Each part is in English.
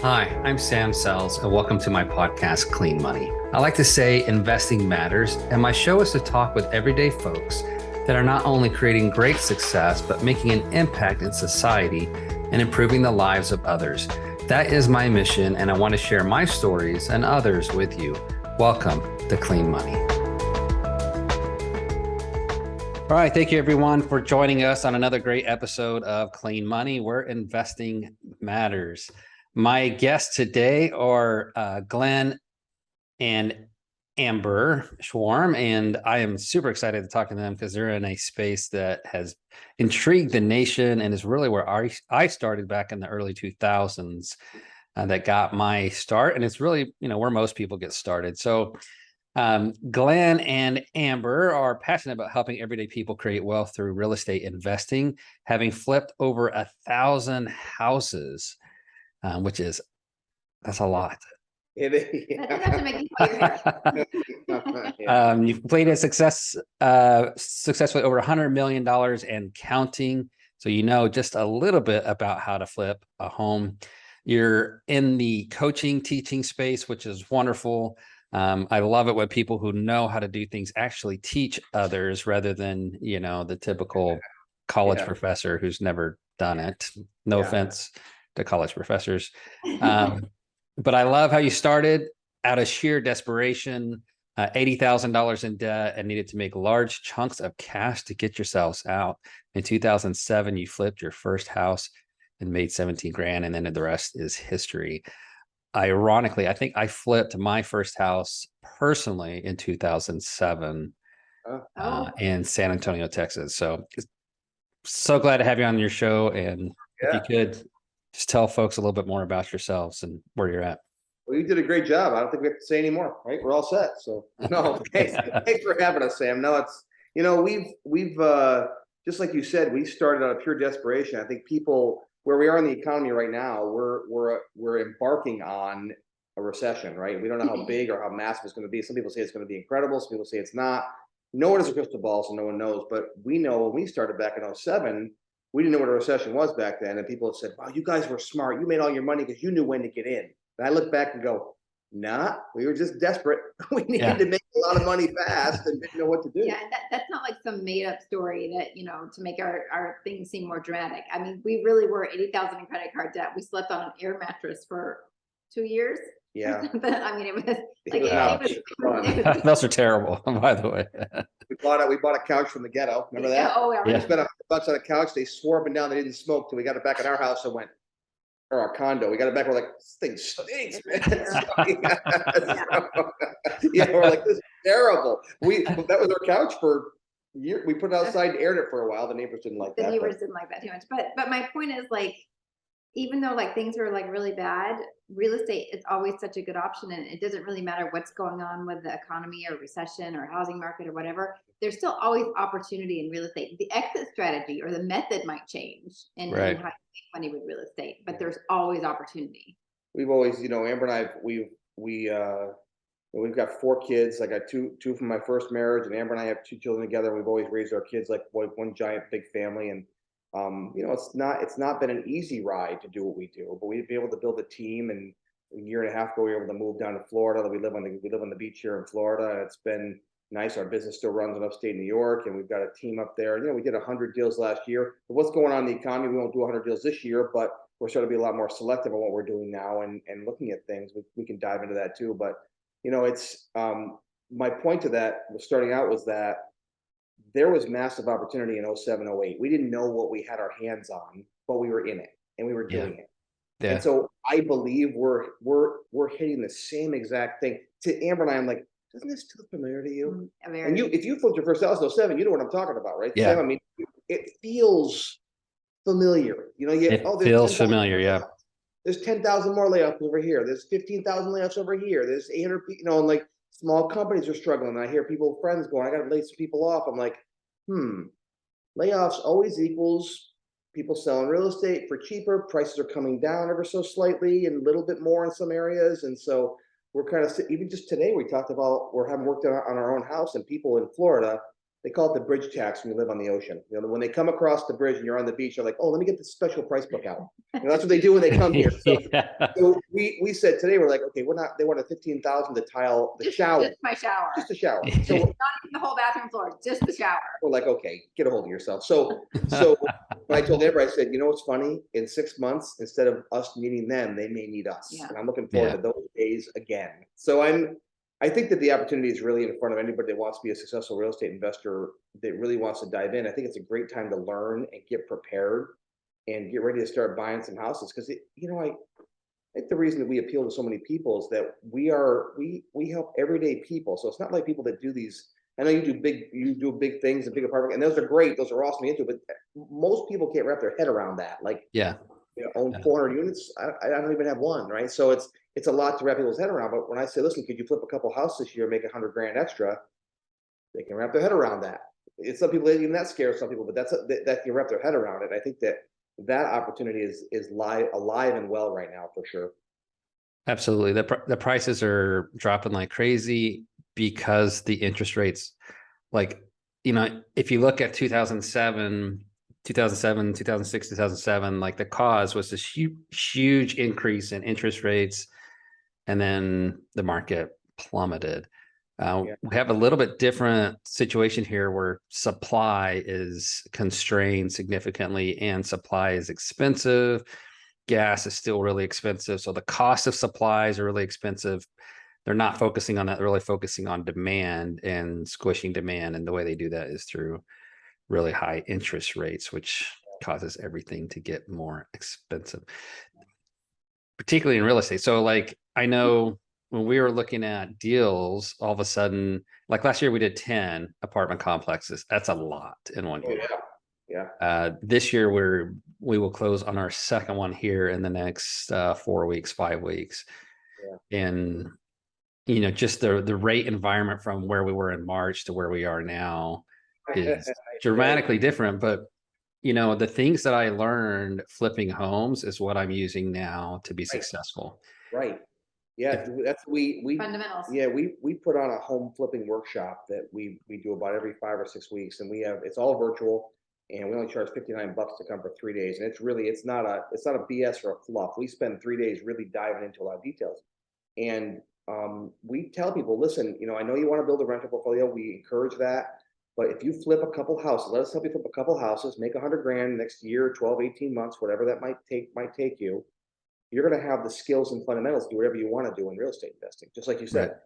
Hi, I'm Sam Sells, and welcome to my podcast, Clean Money. I like to say investing matters, and my show is to talk with everyday folks that are not only creating great success, but making an impact in society and improving the lives of others. That is my mission, and I want to share my stories and others with you. Welcome to Clean Money. All right, thank you everyone for joining us on another great episode of Clean Money, where investing matters. My guests today are Glenn and Amber Schworm, and I am super excited to talk to them because they're in a space that has intrigued the nation and is really where I started back in the early 2000s that got my start. And it's really, where most people get started. So Glenn and Amber are passionate about helping everyday people create wealth through real estate investing, having flipped over 1,000 houses. That's a lot. It is. Yeah. That doesn't have to make you play your You've completed successfully over $100 million and counting. So you know just a little bit about how to flip a home. You're in the coaching, teaching space, which is wonderful. I love it when people who know how to do things actually teach others rather than, the typical college professor who's never done it. No offense to college professors. But I love how you started out of sheer desperation, $80,000 in debt, and needed to make large chunks of cash to get yourselves out. In 2007, you flipped your first house and made 17 grand, and then the rest is history. Ironically, I think I flipped my first house personally in 2007 in San Antonio, Texas. So glad to have you on your show. And if you could just tell folks a little bit more about yourselves and where you're at. Well, you did a great job. I don't think we have to say any more, right? We're all set. So no, thanks for having us, Sam. No, it's, we've just like you said, we started out of pure desperation. I think people where we are in the economy right now, we're embarking on a recession, right? We don't know how big or how massive it's going to be. Some people say it's going to be incredible. Some people say it's not. No one has a crystal ball, so no one knows. But we know when we started back in 2007, we didn't know what a recession was back then. And people said, wow, you guys were smart. You made all your money because you knew when to get in. And I look back and go, nah, we were just desperate. We needed to make a lot of money fast and didn't know what to do. Yeah, that's not like some made up story that, to make our things seem more dramatic. I mean, we really were 80,000 in credit card debt. We slept on an air mattress for 2 years. Yeah. I mean, it was those are terrible, by the way. We bought a couch from the ghetto. Remember that? Oh, yeah. We spent $100 on a couch. They swore up and down they didn't smoke till we got it back at our house and went, or our condo. We got it back. We're like, this thing stinks, man. We're like, this is terrible. That was our couch for years. We put it outside and aired it for a while. The neighbors didn't like that. The neighbors didn't like that too much. But my point is, like, even though like things are like really bad, real estate is always such a good option, and it doesn't really matter what's going on with the economy or recession or housing market or whatever. There's still always opportunity in real estate. The exit strategy or the method might change in how you make money with real estate, but there's always opportunity. We've always, Amber and I, we've got 4 kids. I got two from my first marriage, and Amber and I have 2 children together. We've always raised our kids like one giant big family, and it's not been an easy ride to do what we do, but we've been able to build a team. And a year and a half ago, we were able to move down to Florida. We live on the beach here in Florida, and it's been nice. Our business still runs in upstate New York, and we've got a team up there. We did 100 deals last year. But what's going on in the economy? We won't do 100 deals this year, but we're starting to be a lot more selective on what we're doing now and looking at things. We can dive into that too. But it's my point to that starting out was that there was massive opportunity in 07, 08. We didn't know what we had our hands on, but we were in it and we were doing it. Yeah. And so I believe we're hitting the same exact thing. To Amber and I, I'm like, doesn't this feel familiar to you? And if you flipped your first house in 07, you know what I'm talking about, right? Yeah. Sam, I mean, it feels familiar. It feels familiar. Yeah. There's 10,000 more layoffs over here. There's 15,000 layoffs over here. There's 800, and like small companies are struggling. I hear friends going, I got to lay some people off. I'm like, layoffs always equals people selling real estate for cheaper. Prices are coming down ever so slightly and a little bit more in some areas. And so we're kind of, even just today, we talked about, we're having worked on our own house, and people in Florida they call it the bridge tax when you live on the ocean. You know, when they come across the bridge and you're on the beach, they're like, oh, let me get the special price book out. You know, that's what they do when they come here. So, Yeah. so we said today, we're like, okay, we're not, they want a 15,000 to tile the shower, Just my shower. just the shower. So Not even the whole bathroom floor, just the shower. we're like, okay, get a hold of yourself. So when I told everybody, I said, you know what's funny? In 6 months, instead of us needing them, they may need us. Yeah. And I'm looking forward to those days again. So I think that the opportunity is really in front of anybody that wants to be a successful real estate investor that really wants to dive in. I think it's a great time to learn and get prepared and get ready to start buying some houses. Because you know, I think the reason that we appeal to so many people is that we help everyday people. So it's not like people that do these. I know you do big things, a big apartment, and those are great. Those are awesome to get to, but most people can't wrap their head around that. Like, Yeah. you know, own 400 units. I don't even have one, right? So it's a lot to wrap people's head around. But when I say, listen, could you flip a couple houses this year, make 100 grand extra? They can wrap their head around that. It's some people, even that scares some people, but that can wrap their head around it. I think that opportunity is alive and well right now for sure. Absolutely. The prices are dropping like crazy because the interest rates, like, you know, if you look at 2006, 2007, like the cause was this huge increase in interest rates. And then the market plummeted. We have a little bit different situation here where supply is constrained significantly and supply is expensive. Gas is still really expensive. So the cost of supplies are really expensive. They're not focusing on that, they're really focusing on demand and squishing demand. And the way they do that is through really high interest rates, which causes everything to get more expensive, particularly in real estate. So like, I know when we were looking at deals, all of a sudden, like last year we did 10 apartment complexes. That's a lot in one year. Yeah. This year we will close on our second one here in the next 4 weeks, 5 weeks. Yeah. And you know, just the rate environment from where we were in March to where we are now is dramatically different. But you know, the things that I learned flipping homes is what I'm using now to be successful. Right. Yeah, that's we Fundamentals. Yeah, we put on a home flipping workshop that we do about every 5 or 6 weeks, and it's all virtual, and we only charge $59 to come for 3 days, and it's not a BS or a fluff. We spend 3 days really diving into a lot of details, and we tell people, listen, you know, I know you want to build a rental portfolio. We encourage that, but if you flip a couple houses, let us help you flip a couple houses, make 100 grand next year, 12, 18 months, whatever that might take you. You're going to have the skills and fundamentals to do whatever you want to do in real estate investing, just like you said. Right.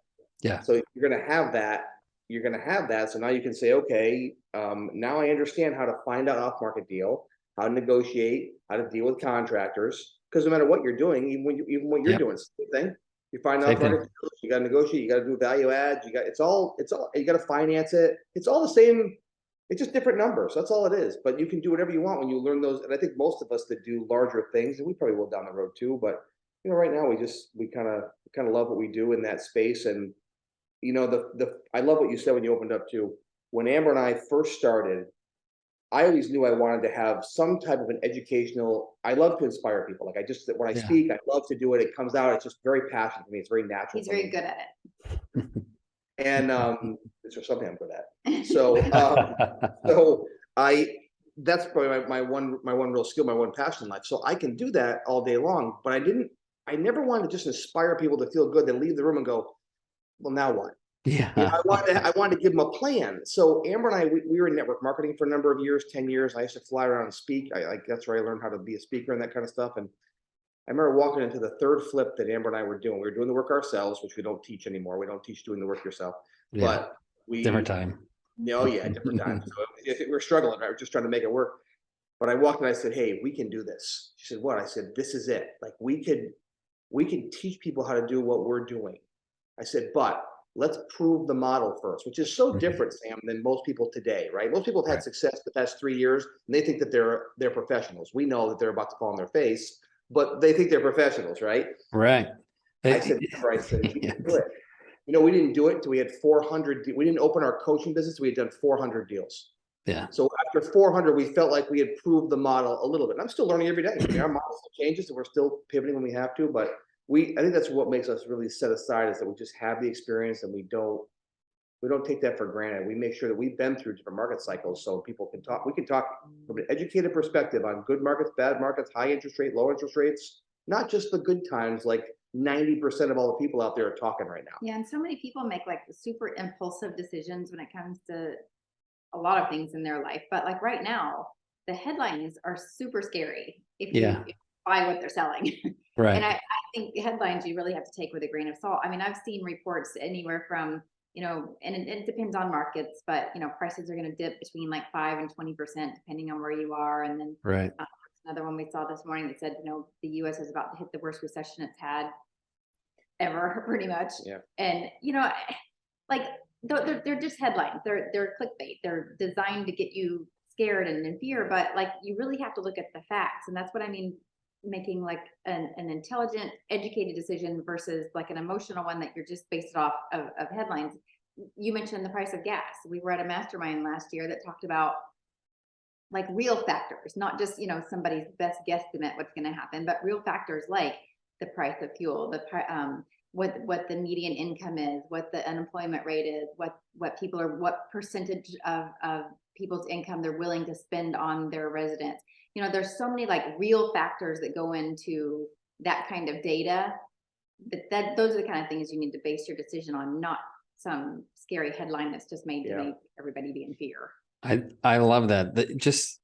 Yeah. So you're going to have that. So now you can say, okay, now I understand how to find an off-market deal, how to negotiate, how to deal with contractors. Because no matter what you're doing, even what you're doing, same thing. You find out deals, you got to negotiate, you got to do value adds, you got to finance it. It's all the same. It's just different numbers. That's all it is. But you can do whatever you want when you learn those. And I think most of us that do larger things, and we probably will down the road too. But you know, right now we kind of love what we do in that space. And you know, I love what you said when you opened up too. When Amber and I first started, I always knew I wanted to have some type of an educational. I love to inspire people. Like when I speak, I love to do it. It comes out. It's just very passionate for me. It's very natural. He's very good at it. And it's something I'm good at. So that's probably my one real skill, my one passion in life. So I can do that all day long. But I never wanted to just inspire people to feel good. They leave the room and go, well, now what? Yeah. You know, I wanted to give them a plan. So Amber and I, we were in network marketing for a number of years, 10 years. I used to fly around and speak. That's where I learned how to be a speaker and that kind of stuff. And I remember walking into the third flip that Amber and I were doing. We were doing the work ourselves, which we don't teach anymore. We don't teach doing the work yourself. Yeah. But different time. Oh yeah, different time. So we're struggling, right? We're just trying to make it work. But I walked in and I said, hey, we can do this. She said, what? I said, this is it. Like we can teach people how to do what we're doing. I said, but let's prove the model first, which is so different, Sam, than most people today, right? Most people have had success the past 3 years and they think that they're professionals. We know that they're about to fall on their face, but they think they're professionals, right? Right. I said, we can do it. You know, we didn't do it until we had 400. We didn't open our coaching business. We had done 400 deals. Yeah. So after 400, we felt like we had proved the model a little bit. And I'm still learning every day. I mean, our model still changes and we're still pivoting when we have to, but I think that's what makes us really set aside is that we just have the experience and we don't we don't take that for granted. We make sure that we've been through different market cycles so people can talk. We can talk from an educated perspective on good markets, bad markets, high interest rate, low interest rates, not just the good times like 90% of all the people out there are talking right now. Yeah, and so many people make like super impulsive decisions when it comes to a lot of things in their life. But like right now, the headlines are super scary if you, Yeah. if you buy what they're selling. Right. And I think headlines you really have to take with a grain of salt. I mean, I've seen reports anywhere from, and it depends on markets, but prices are going to dip between like 5 and 20% depending on where you are. And then Right. another one we saw this morning that said, the US is about to hit the worst recession it's had ever, pretty much. Yeah. And like they're just headlines. They're clickbait. They're designed to get you scared and in fear. But like you really have to look at the facts, and that's what I mean. Making like an intelligent, educated decision versus like an emotional one that you're just based off of headlines. You mentioned the price of gas. We were at a mastermind last year that talked about like real factors, not just somebody's best guesstimate what's going to happen, but real factors like the price of fuel, what the median income is, what the unemployment rate is, what percentage of people's income they're willing to spend on their residence. There's so many like real factors that go into that kind of data that those are the kind of things you need to base your decision on, not some scary headline that's just made to make everybody be in fear. I love that. Just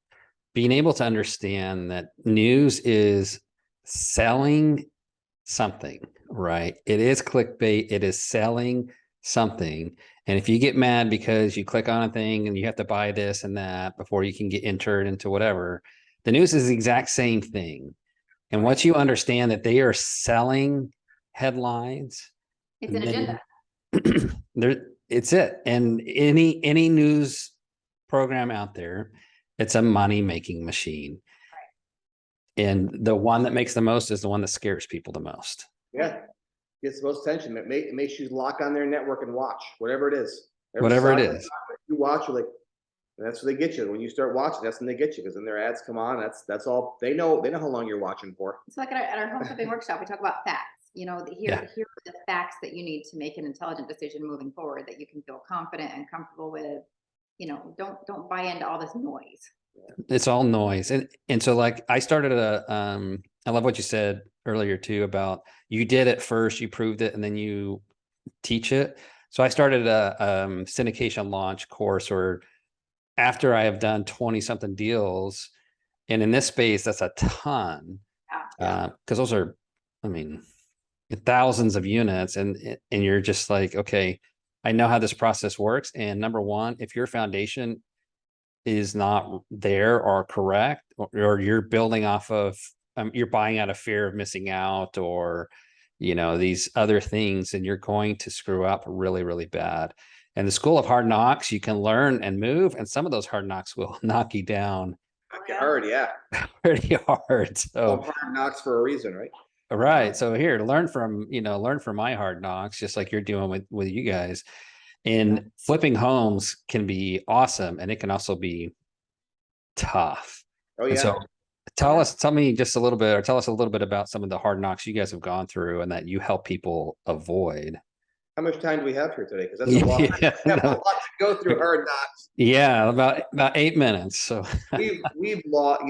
being able to understand that news is selling something, right? It is clickbait. It is selling something. And if you get mad because you click on a thing and you have to buy this and that before you can get entered into whatever, the news is the exact same thing. And once you understand that they are selling headlines, It's an agenda. It's it. And any news program out there, it's a money-making machine. Right. And the one that makes the most is the one that scares people the most. Yeah. Gets the most attention. It makes you lock on their network and watch, whatever it is. Whatever it is. You watch, you're like, that's what they get you. When you start watching, that's when they get you, because then their ads come on. That's all they know. They know how long you're watching for. It's like at our home flipping workshop, we talk about facts. Here are the facts that you need to make an intelligent decision moving forward that you can feel confident and comfortable with. Don't buy into all this noise. It's all noise. And so like I started I love what you said earlier too about you did it first, you proved it, and then you teach it. So I started a syndication launch course, or after I have done 20 something deals, and in this space, that's a ton. Because those are, I mean, thousands of units, and you're just like, okay, I know how this process works. And number one, if your foundation is not there or correct, or you're building off of, you're buying out of fear of missing out, or these other things, and you're going to screw up really, really bad. And the school of hard knocks, you can learn and move, and some of those hard knocks will knock you down. Hard, yeah. Pretty hard. So hard knocks for a reason, right? Right. So here, learn from my hard knocks, just like you're doing with you guys. And flipping homes can be awesome, and it can also be tough. Oh yeah. And so tell us a little bit about some of the hard knocks you guys have gone through and that you help people avoid. How much time do we have here today? Because that's a lot. A lot to go through hard knocks. Yeah, about 8 minutes. So we've lost.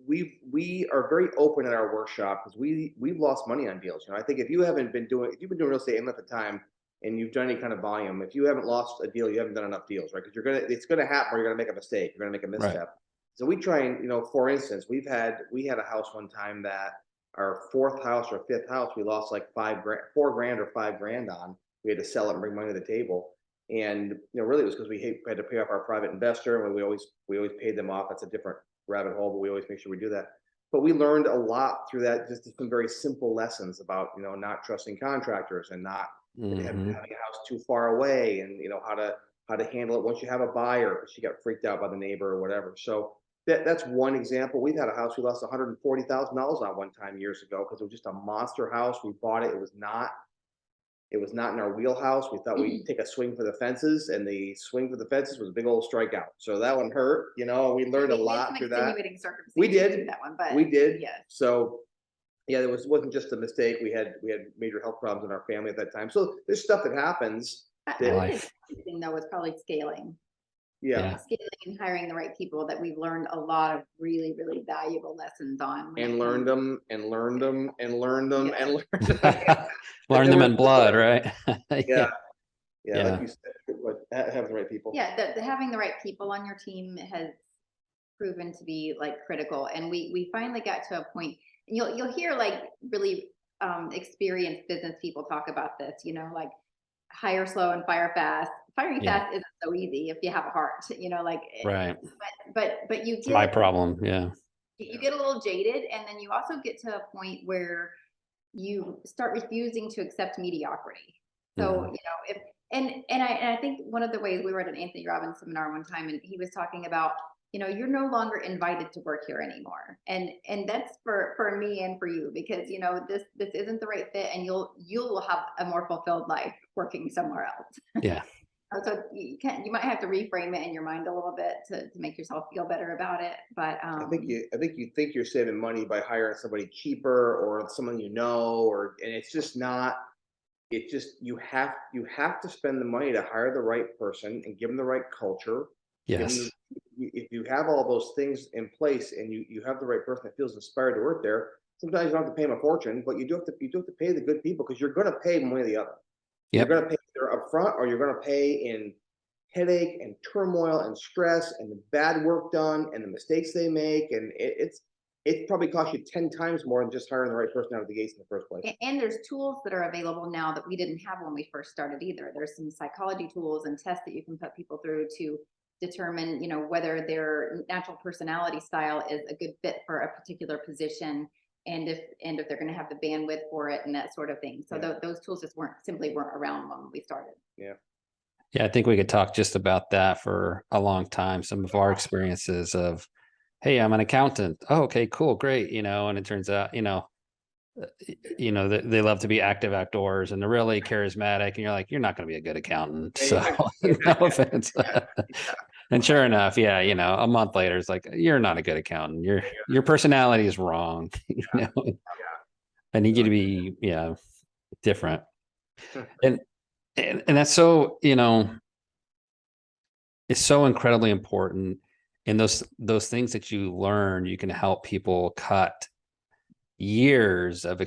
We are very open in our workshop because we've lost money on deals. I think if you've been doing real estate any length of time and you've done any kind of volume, if you haven't lost a deal, you haven't done enough deals, right? Because it's gonna happen, or you're gonna make a mistake. You're gonna make a misstep. Right. So we try and for instance, we had a house one time that our fourth house or fifth house we lost like $4 grand or $5 grand on. We had to sell it and bring money to the table. And really it was because we had to pay off our private investor, and we always paid them off. That's a different rabbit hole, but we always make sure we do that. But we learned a lot through that, just some very simple lessons about not trusting contractors and not having a house too far away, and how to handle it once you have a buyer. She got freaked out by the neighbor or whatever. So that's one example. We've had a house we lost $140,000 on one time years ago because it was just a monster house. We bought it. It was not in our wheelhouse. We thought we'd take a swing for the fences, and the swing for the fences was a big old strikeout. So that one hurt. We learned a lot through that. We did that one, but we did. Yeah. So yeah, it wasn't just a mistake. We had major health problems in our family at that time. So there's stuff that happens. I think life. the thing though was probably scaling. Yeah. Scaling and hiring the right people that we've learned a lot of really, really valuable lessons on. And learned them and learned them and learned them and learned them. Learn them in blood, right? Yeah. Yeah. Like you said, but have the right people. Yeah, having the right people on your team has proven to be like critical. And we finally got to a point, and you'll hear like really experienced business people talk about this, you know, like hire slow and fire fast. Firing Yeah. fast isn't so easy if you have a heart, you know, like Right. but you It's my get problem. Yeah. you get a little jaded, and then you also get to a point where you start refusing to accept mediocrity. So, Mhm. you know, if and I think one of the ways, we were at an Anthony Robbins seminar one time, and he was talking about, you know, you're no longer invited to work here anymore. And that's for me and for you, because you know, this isn't the right fit, and you'll have a more fulfilled life working somewhere else. Yeah. So you might have to reframe it in your mind a little bit to make yourself feel better about it. But I think you think you're saving money by hiring somebody cheaper or someone you know, and it's just not. It just you have to spend the money to hire the right person and give them the right culture. Yes. If you have all those things in place and you have the right person that feels inspired to work there, sometimes you don't have to pay them a fortune, but you do have to pay the good people, because you're going to pay one way or the other. You're Yep. going to pay either upfront, or you're going to pay in headache and turmoil and stress and the bad work done and the mistakes they make, and it probably costs you 10 times more than just hiring the right person out of the gates in the first place. And there's tools that are available now that we didn't have when we first started either. There's some psychology tools and tests that you can put people through to determine, you know, whether their natural personality style is a good fit for a particular position, and if they're going to have the bandwidth for it and that sort of thing. So those tools just weren't around when we started. Yeah. Yeah. I think we could talk just about that for a long time. Some of our experiences of, hey, I'm an accountant. Oh, okay, cool, great. You know, and it turns out, they love to be active outdoors and they're really charismatic, and you're like, you're not going to be a good accountant. So no offense. And sure enough, yeah, a month later, it's like, you're not a good accountant. Your personality is wrong. I need you to be, different. And that's so, it's so incredibly important. And those things that you learn, you can help people cut years of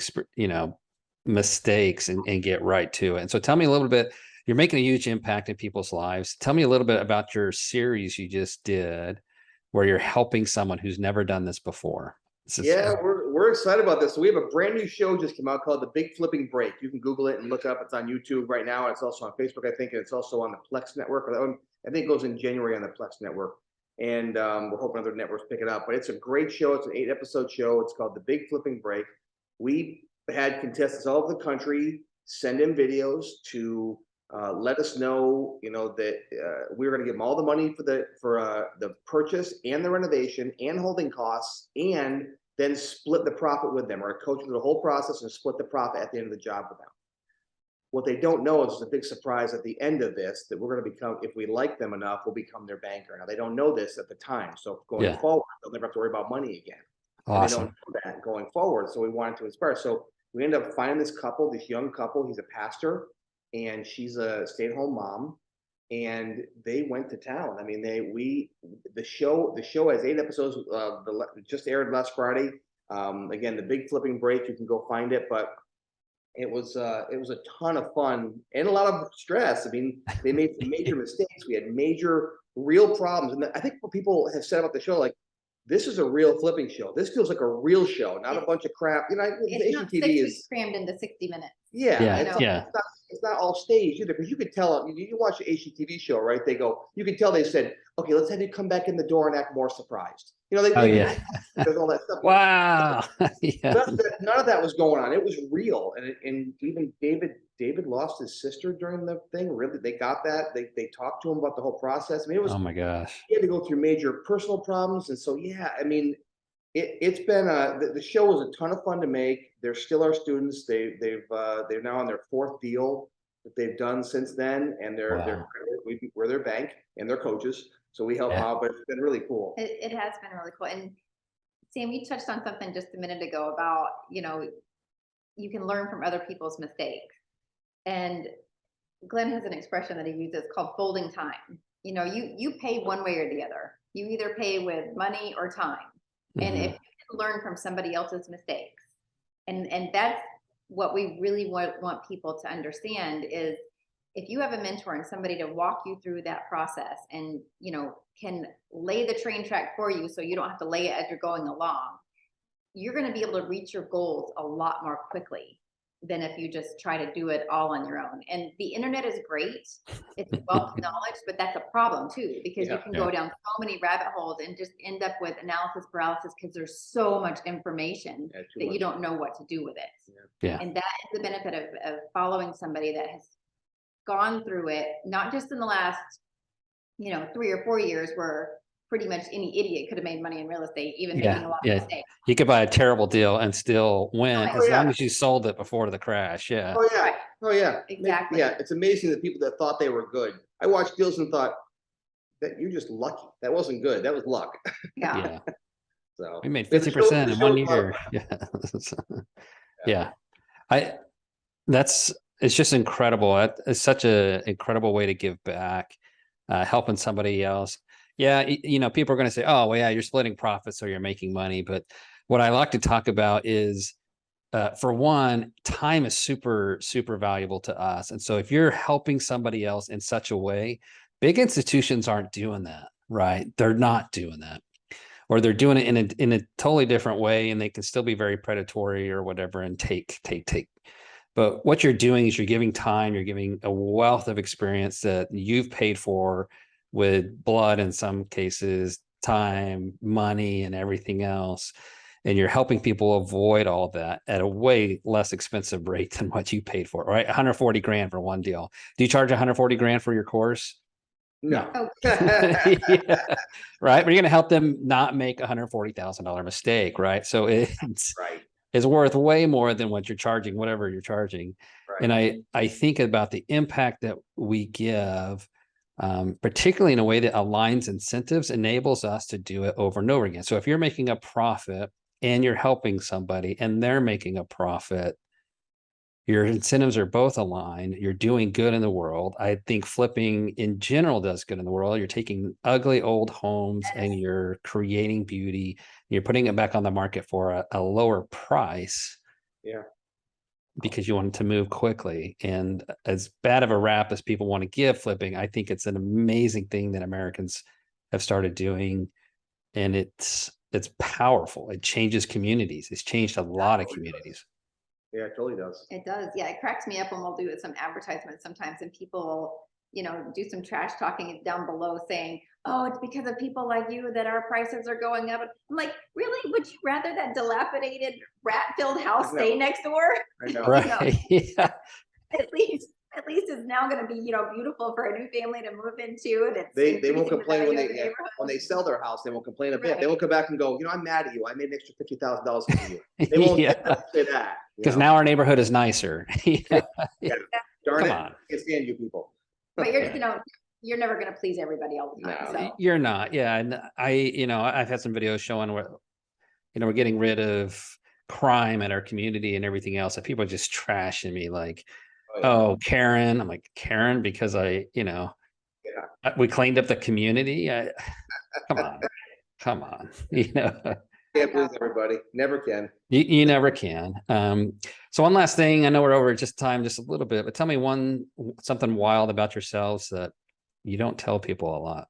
mistakes and get right to it. And so tell me a little bit, you're making a huge impact in people's lives. Tell me a little bit about your series you just did where you're helping someone who's never done this before. We're excited about this. So we have a brand new show just came out called The Big Flipping Break. You can Google it and look it up. It's on YouTube right now. It's also on Facebook, I think, and it's also on the Plex network. I think it goes in January on the Plex network. And we're hoping other networks pick it up. But it's a great show. It's an 8-episode show. It's called The Big Flipping Break. We had contestants all over the country send in videos to let us know, that we were going to give them all the money for the purchase and the renovation and holding costs, and then split the profit with them, or coach through the whole process and split the profit at the end of the job with them. What they don't know is there's a big surprise at the end of this, that we're going to become, if we like them enough, we'll become their banker. Now, they don't know this at the time. So going forward, they'll never have to worry about money again. Awesome. And they don't know that going forward. So we wanted to inspire. So we ended up finding this young couple. He's a pastor and she's a stay-at-home mom. And they went to town. I mean, the show has 8 episodes. Just aired last Friday. Again, The Big Flipping Break. You can go find it, but it was a ton of fun and a lot of stress. I mean, they made some major mistakes. We had major real problems, and I think what people have said about the show, like, this is a real flipping show. This feels like a real show, not a bunch of crap. It's not 6 weeks crammed into 60 minutes. It's not all staged either, because you could tell. You watch the HGTV show, right? You can tell they said, okay, let's have you come back in the door and act more surprised. There's all that stuff. Wow. None of that was going on. It was real, and even David lost his sister during the thing. Really, they got that. They talked to him about the whole process. I mean, it was. Oh my gosh. He had to go through major personal problems, and so I mean, it's been the show was a ton of fun to make. They're still our students. They're now on their 4th deal that they've done since then, and we're their bank and their coaches. So we help out, but it's been really cool. It has been really cool. And Sam, you touched on something just a minute ago about, you can learn from other people's mistakes. And Glenn has an expression that he uses called folding time. You know, you pay one way or the other. You either pay with money or time. And if you can learn from somebody else's mistakes, and that's what we really want people to understand is if you have a mentor and somebody to walk you through that process and, you know, can lay the train track for you so you don't have to lay it as you're going along, you're going to be able to reach your goals a lot more quickly than if you just try to do it all on your own. And the internet is great. It's a wealth of knowledge, but that's a problem too, because you can go down so many rabbit holes and just end up with analysis paralysis because there's so much information that you don't know what to do with it. And that is the benefit of following somebody that has gone through it, not just in the last, you know, 3 or 4 years where pretty much any idiot could have made money in real estate, even making a lot of mistakes. You could buy a terrible deal and still win as long as you sold it before the crash. Oh yeah, exactly. Yeah, it's amazing the people that thought they were good. I watched deals and thought that you're just lucky. That wasn't good. That was luck. So we made 50% in 1 year. It's just incredible. It's such an incredible way to give back, helping somebody else. You know, people are going to say, oh, well, yeah, you're splitting profits, so you're making money. But what I like to talk about is, for one, time is super, super valuable to us. And so if you're helping somebody else in such a way, big institutions aren't doing that, right? They're not doing that. Or they're doing it in a totally different way, and they can still be very predatory or whatever and take. But what you're doing is you're giving time, you're giving a wealth of experience that you've paid for with blood in some cases, time, money, and everything else. And you're helping people avoid all that at a way less expensive rate than what you paid for, right? 140 grand for one deal. Do you charge 140 grand for your course? No. Right? But you're going to help them not make $140,000 mistake, right? So it's worth way more than what you're charging, whatever you're charging. And I think about the impact that we give, particularly in a way that aligns incentives, enables us to do it over and over again. So if you're making a profit and you're helping somebody and they're making a profit, your incentives are both aligned. You're doing good in the world. I think flipping in general does good in the world. You're taking ugly old homes and you're creating beauty. You're putting it back on the market for a lower price. Because you want it to move quickly. And as bad of a rap as people want to give flipping, I think it's an amazing thing that Americans have started doing. And it's powerful. It changes communities. It's changed a lot of communities. Yeah, it totally does. It does. Yeah, it cracks me up when we'll do some advertisements sometimes and people, you know, do some trash talking down below saying, oh, it's because of people like you that our prices are going up. I'm like, really? Would you rather that dilapidated rat-filled house stay next door? I know. Right. At least it's now going to be, you know, beautiful for a new family to move into. And they won't complain when they sell their house. They won't complain a bit. They won't come back and go, you know, I'm mad at you. I made an extra $50,000 from you. They won't say that. Because now our neighborhood is nicer. Darn Come it. on. I can't stand you people. But you're, you know, you're never going to please everybody all the time. No. So. You're not. Yeah. And I've had some videos showing where, we're getting rid of crime in our community and everything else. And people are just trashing me like, oh, Karen. I'm like, Karen, because we cleaned up the community. Come on. Can't please everybody. Never can. You never can. So one last thing, I know we're over just time, just a little bit, but tell me something wild about yourselves that you don't tell people a lot.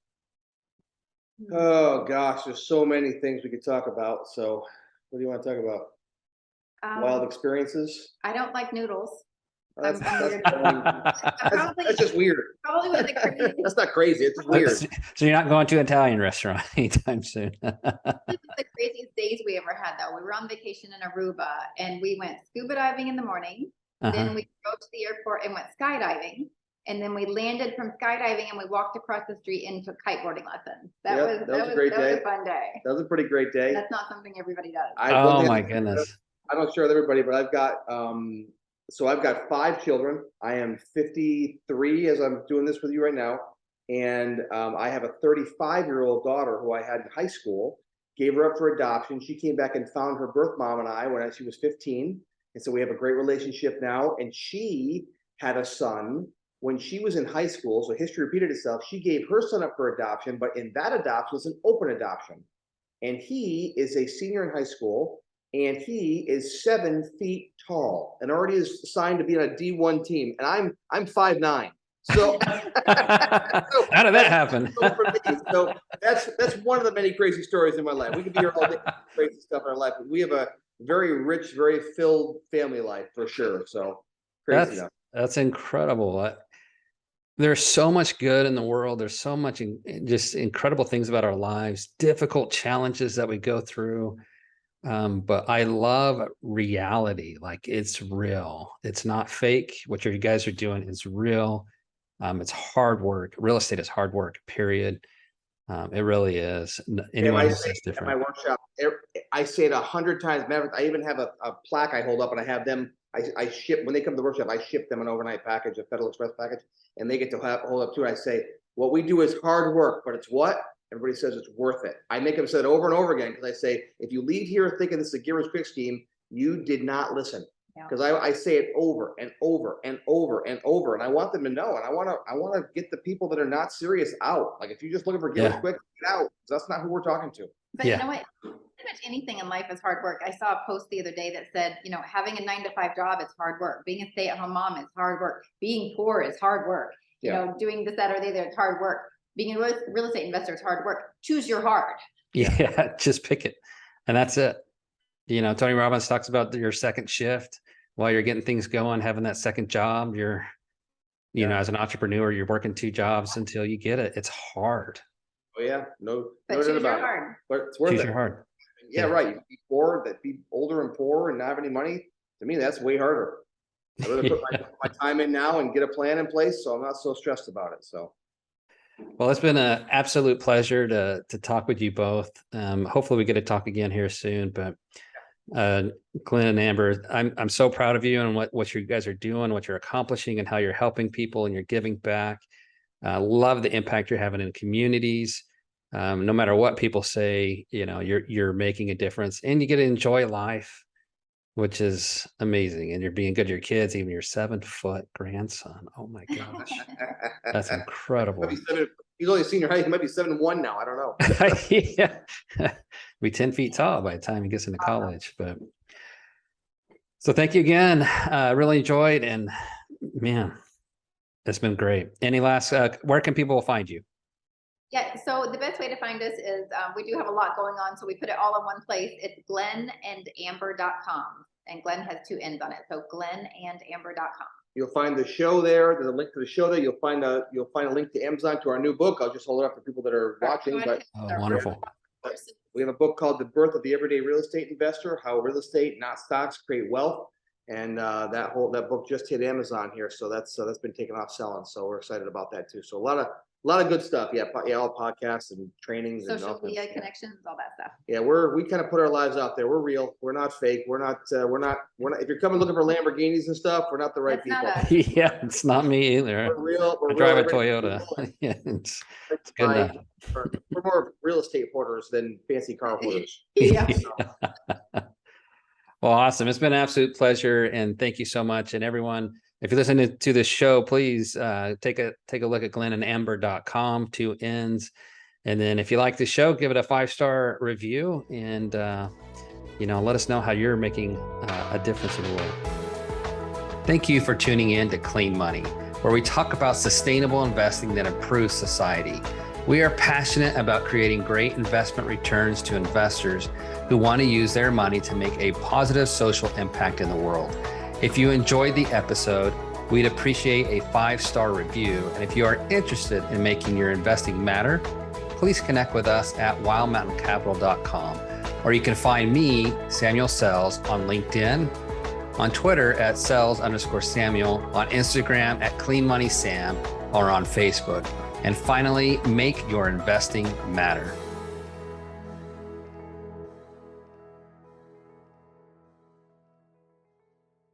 Oh gosh, there's so many things we could talk about. So what do you want to talk about? Wild experiences? I don't like noodles. That's just weird. Probably one of the craziest. That's not crazy. It's just weird. So you're not going to an Italian restaurant anytime soon. This is the craziest days we ever had, though. We were on vacation in Aruba, and we went scuba diving in the morning. Then we drove to the airport and went skydiving. And then we landed from skydiving and we walked across the street and took kiteboarding lessons. That was a fun day. That was a pretty great day. That's not something everybody does. Oh my goodness. I don't share with everybody, but I've got so I've got 5 children. I am 53 as I'm doing this with you right now. And I have a 35-year-old daughter who I had in high school, gave her up for adoption. She came back and found her birth mom and I when she was 15. And so we have a great relationship now. And she had a son when she was in high school, so history repeated itself, she gave her son up for adoption, but in that adoption was an open adoption. And he is a senior in high school, and he is 7 feet tall and already is signed to be on a D1 team. And I'm 5'9". So how did that happen? So that's one of the many crazy stories in my life. We could be here all day, crazy stuff in our life, but we have a very rich, very filled family life for sure. So crazy enough. That's incredible. There's so much good in the world. There's so much just incredible things about our lives, difficult challenges that we go through. But I love reality. Like, it's real. It's not fake. What you guys are doing is real. It's hard work. Real estate is hard work, period. It really is. Anyone who says different. At my workshop, I say it 100 times. I even have a plaque I hold up, and I have them. I ship, when they come to the workshop, I ship them an overnight package, a Federal Express package, and they get to hold up too. I say, what we do is hard work, but it's what? Everybody says it's worth it. I make them say it over and over again, because I say, if you leave here thinking this is a giver's quick scheme, you did not listen. Because I say it over and over and over and over, and I want them to know, and I want to get the people that are not serious out. Like, if you're just looking for giver's quick, get out. That's not who we're talking to. But you know what? Pretty much anything in life is hard work. I saw a post the other day that said, having a 9-to-5 job is hard work. Being a stay-at-home mom is hard work. Being poor is hard work. Doing this, that, or the other is hard work. Being a real estate investor is hard work. Choose your hard. Yeah, just pick it. And that's it. Tony Robbins talks about your second shift while you're getting things going, having that second job. You're, as an entrepreneur, you're working 2 jobs until you get it. It's hard. Oh yeah, no choose about your it. hard. But it's worth it. Choose your hard. Yeah, right. You be poor, be older and poor and not have any money. To me, that's way harder. I'd rather put my time in now and get a plan in place, so I'm not so stressed about it. So, well, it's been an absolute pleasure to talk with you both. Hopefully, we get to talk again here soon. But Glenn and Amber, I'm so proud of you and what you guys are doing, what you're accomplishing, and how you're helping people and you're giving back. Love the impact you're having in communities. No matter what people say, you're making a difference, and you get to enjoy life, which is amazing. And you're being good to your kids, even your 7-foot grandson. Oh my gosh, that's incredible. He's only a senior high. He might be 7'1" now. I don't know. Yeah, be 10 feet tall by the time he gets into college. But so thank you again. Really enjoyed, and man, it's been great. Any last? Where can people find you? Yeah, so the best way to find us is we do have a lot going on, so we put it all in one place. It's glennandamber.com, and Glenn has 2 N's on it, so glennandamber.com. You'll find the show there. There's a link to the show there. You'll find a link to Amazon to our new book. I'll just hold it up for people that are watching. But Wonderful. We have a book called The Birth of the Everyday Real Estate Investor: How Real Estate, Not Stocks, Create Wealth. And that book just hit Amazon here, so that's been taken off selling. So we're excited about that too. So a lot of good stuff. Yeah, all podcasts and trainings, social media connections, all that stuff. Yeah, we kind of put our lives out there. We're real. We're not fake. We're not. If you're coming looking for Lamborghinis and stuff, we're not the right people. Yeah, it's not me either. We're real. I drive a Toyota. Yeah, it's good enough. We're more real estate hoarders than fancy car hoarders. Yeah. Well, awesome. It's been an absolute pleasure, and thank you so much. And everyone, if you're listening to this show, please take a look at glennandamber.com, 2 N's. And then if you like the show, give it a 5-star review, and let us know how you're making a difference in the world. Thank you for tuning in to Clean Money, where we talk about sustainable investing that improves society. We are passionate about creating great investment returns to investors who want to use their money to make a positive social impact in the world. If you enjoyed the episode, we'd appreciate a 5-star review. And if you are interested in making your investing matter, please connect with us at wildmountaincapital.com, or you can find me, Samuel Sells, on LinkedIn, on Twitter at Sells_Samuel, on Instagram at Clean Money Sam, or on Facebook. And finally, make your investing matter.